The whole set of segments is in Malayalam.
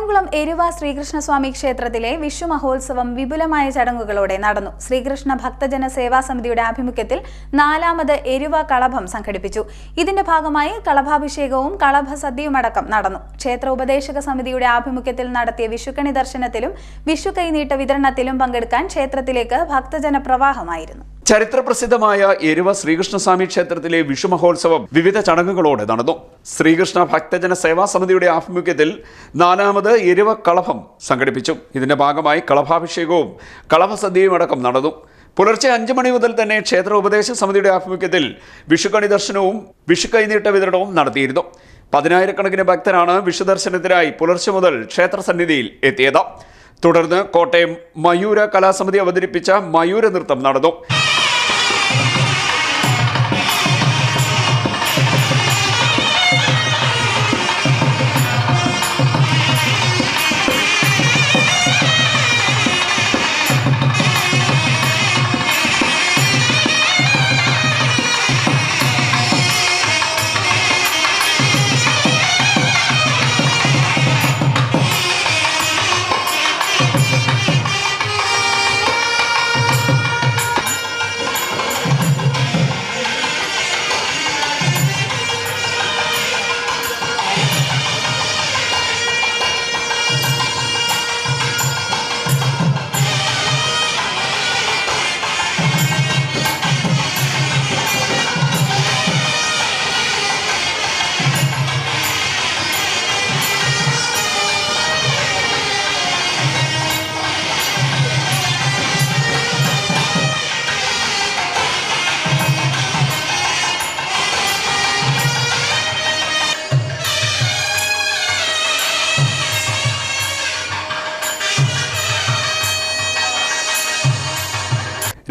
കായംകുളം എരുവ ശ്രീകൃഷ്ണസ്വാമി ക്ഷേത്രത്തിലെ വിഷു മഹോത്സവം വിപുലമായ ചടങ്ങുകളോടെ നടന്നു. ശ്രീകൃഷ്ണ ഭക്തജന സേവാ സമിതിയുടെ ആഭിമുഖ്യത്തിൽ 4ാമത് എരുവ കളഭം സംഘടിപ്പിച്ചു. ഇതിന്റെ ഭാഗമായി കളഭാഭിഷേകവും കളഭസദ്യയുമടക്കം നടന്നു. ക്ഷേത്ര ഉപദേശക സമിതിയുടെ ആഭിമുഖ്യത്തിൽ നടത്തിയ വിഷുക്കണി ദർശനത്തിലും വിഷു കൈനീട്ട വിതരണത്തിലും പങ്കെടുക്കാൻ ക്ഷേത്രത്തിലേക്ക് ഭക്തജന പ്രവാഹമായിരുന്നു. ചരിത്രപ്രസിദ്ധമായ എരുവ ശ്രീകൃഷ്ണസ്വാമി ക്ഷേത്രത്തിലെ വിഷു മഹോത്സവം വിവിധ ചടങ്ങുകളോടെ നടന്നു. ശ്രീകൃഷ്ണ ഭക്തജന സേവാ സമിതിയുടെ ആഭിമുഖ്യത്തിൽ 4ാമത് എരുവ കളഭം സംഘടിപ്പിച്ചു. ഇതിന്റെ ഭാഗമായി കളഭാഭിഷേകവും കളഭസദ്യയും അടക്കം നടന്നു. പുലർച്ചെ 5 മണി മുതൽ തന്നെ ക്ഷേത്ര ഉപദേശക സമിതിയുടെ ആഭിമുഖ്യത്തിൽ വിഷുക്കണി ദർശനവും വിഷു കൈനീട്ട വിതരണവും നടത്തിയിരുന്നു. 10,000-കണക്കിന് ഭക്തരാണ് വിഷു ദർശനത്തിനായി പുലർച്ചെ മുതൽ ക്ഷേത്ര സന്നിധിയിൽ എത്തിയത്. തുടർന്ന് കോട്ടയം മയൂര കലാസമിതി അവതരിപ്പിച്ച മയൂര നൃത്തം നടന്നു.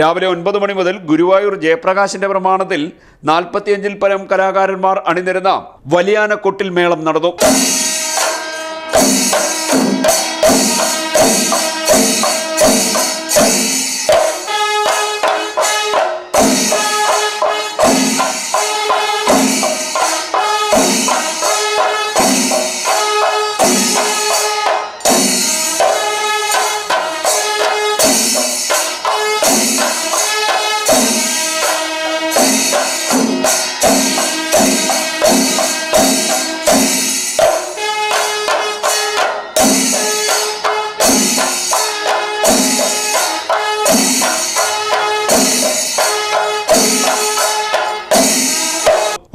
രാവിലെ 9 മണി മുതൽ ഗുരുവായൂർ ജയപ്രകാശിന്റെ പ്രമാണത്തിൽ 45-ൽ പരം കലാകാരന്മാർ അണിനിരുന്ന വലിയാനക്കൊട്ടിൽ മേളം നടന്നു.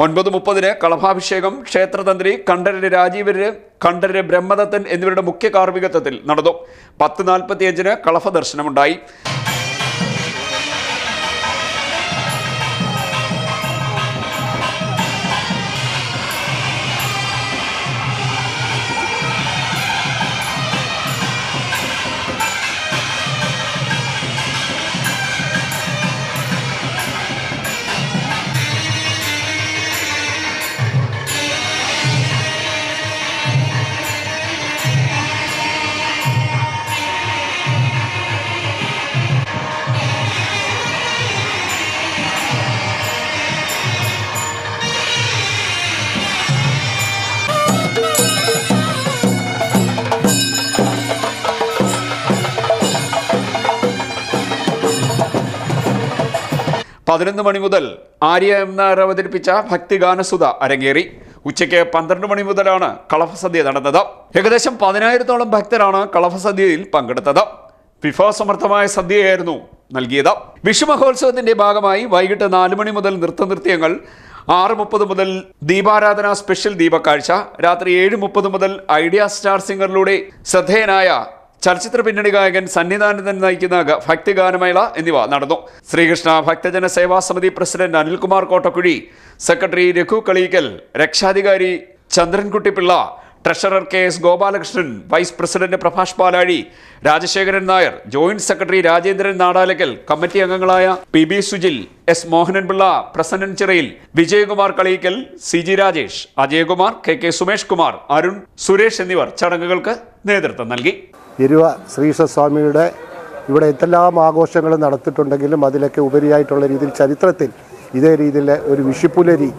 ഒൻപത് 9:30 കളഭാഭിഷേകം ക്ഷേത്രതന്ത്രി കണ്ഠരര് രാജീവര്, കണ്ഠരര് ബ്രഹ്മദത്തൻ എന്നിവരുടെ മുഖ്യ കാർമ്മികത്വത്തിൽ നടന്നു. 10:45-ന് കളഭ ദർശനമുണ്ടായി. പതിനൊന്ന് മണി മുതൽ ആര്യ എം നായർ അവതരിപ്പിച്ച ഭക്തിഗാനസുധ അരങ്ങേറി. ഉച്ചയ്ക്ക് 12 മണി മുതലാണ് കളഭസദ്യ നടന്നത്. ഏകദേശം 10,000-ഓളം ഭക്തരാണ് കളഭസദ്യയിൽ പങ്കെടുത്തത്. വിഭവസമൃദ്ധമായ സദ്യയായിരുന്നു നൽകിയത്. വിഷു മഹോത്സവത്തിന്റെ ഭാഗമായി വൈകിട്ട് 4 മണി മുതൽ നൃത്തനൃത്യങ്ങൾ, 6:30 മുതൽ ദീപാരാധന സ്പെഷ്യൽ ദീപക്കാഴ്ച, രാത്രി 7:30 മുതൽ ഐഡിയ സ്റ്റാർ സിംഗറിലൂടെ ശ്രദ്ധേയനായ ചലച്ചിത്ര പിന്നണി ഗായകൻ സന്നിധാനന്ദൻ നയിക്കുന്ന ഭക്തിഗാനമേള എന്നിവ നടന്നു. ശ്രീകൃഷ്ണ ഭക്തജന സേവാ സമിതി പ്രസിഡന്റ് അനിൽകുമാർ കോട്ടക്കുഴി, സെക്രട്ടറി രഘു കളീക്കൽ, രക്ഷാധികാരി Chandrankuttypillai, treasurer KS Gopalakrishnan, vice president Prabhash Palazhi, Rajasekharan Nair, joint secretary Rajendran Nadalakkal, committee അംഗങ്ങളായ PB Sujil, S Mohananpillai, Prasannan Chirayil, Vijayakumar Kaleekkal, CG Rajesh, Ajayakumar, KK Sumesh Kumar, Arun, Suresh എന്നിവർ ചടങ്ങുകൾക്ക് നേതൃത്വം നൽകി. എരുവ ശ്രീകൃഷ്ണസ്വാമിയുടെ ഇവിടെ എന്തെല്ലാം ആഘോഷങ്ങൾ നടത്തിയിട്ടുണ്ടെങ്കിലും അതിലൊക്കെ ഉപരിയായിട്ടുള്ള രീതിയിൽ ചരിത്രത്തിൽ ഇതേ രീതിയിൽ ഒരു വിഷുപ്പുലരി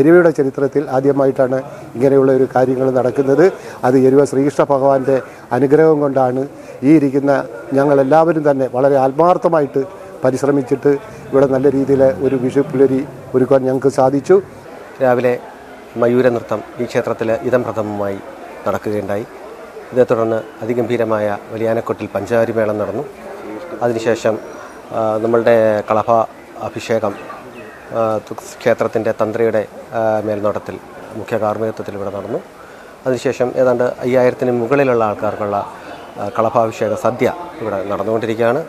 എരുവയുടെ ചരിത്രത്തിൽ ആദ്യമായിട്ടാണ് ഇങ്ങനെയുള്ള ഒരു കാര്യങ്ങൾ നടക്കുന്നത്. അത് എരുവ ശ്രീകൃഷ്ണ ഭഗവാന്റെ അനുഗ്രഹം കൊണ്ടാണ്. ഈ ഇരിക്കുന്ന ഞങ്ങളെല്ലാവരും തന്നെ വളരെ ആത്മാർത്ഥമായിട്ട് പരിശ്രമിച്ചിട്ട് ഇവിടെ നല്ല രീതിയിൽ ഒരു വിഷുപ്പുലരി ഒരുക്കാൻ ഞങ്ങൾക്ക് സാധിച്ചു. രാവിലെ മയൂര നൃത്തം ഈ ക്ഷേത്രത്തിൽ ഇതം പ്രഥമമായി നടക്കുകയുണ്ടായി. ഇതേ തുടർന്ന് അതിഗംഭീരമായ വലിയാനക്കൊട്ടിൽ പഞ്ചാരി മേളം നടന്നു. അതിനുശേഷം നമ്മളുടെ കളഭ അഭിഷേകം ക്ഷേത്രത്തിൻ്റെ തന്ത്രിയുടെ മേൽനോട്ടത്തിൽ മുഖ്യ കാർമ്മികത്വത്തിൽ ഇവിടെ നടന്നു. അതിനുശേഷം ഏതാണ്ട് 5000-ന് മുകളിലുള്ള ആൾക്കാർക്കുള്ള കളഭാഭിഷേക സദ്യ ഇവിടെ നടന്നുകൊണ്ടിരിക്കുകയാണ്.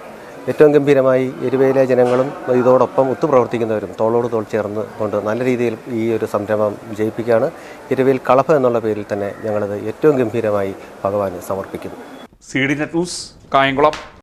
ഏറ്റവും ഗംഭീരമായി എരുവയിലെ ജനങ്ങളും ഇതോടൊപ്പം ഒത്തുപ്രവർത്തിക്കുന്നവരും തോളോട് തോൾ ചേർന്ന് കൊണ്ട് നല്ല രീതിയിൽ ഈ ഒരു സംരംഭം വിജയിപ്പിക്കുകയാണ്. എരുവയിൽ കളഭ എന്നുള്ള പേരിൽ തന്നെ ഞങ്ങളിത് ഏറ്റവും ഗംഭീരമായി ഭഗവാന് സമർപ്പിക്കുന്നു. CD net news Kayamkulam.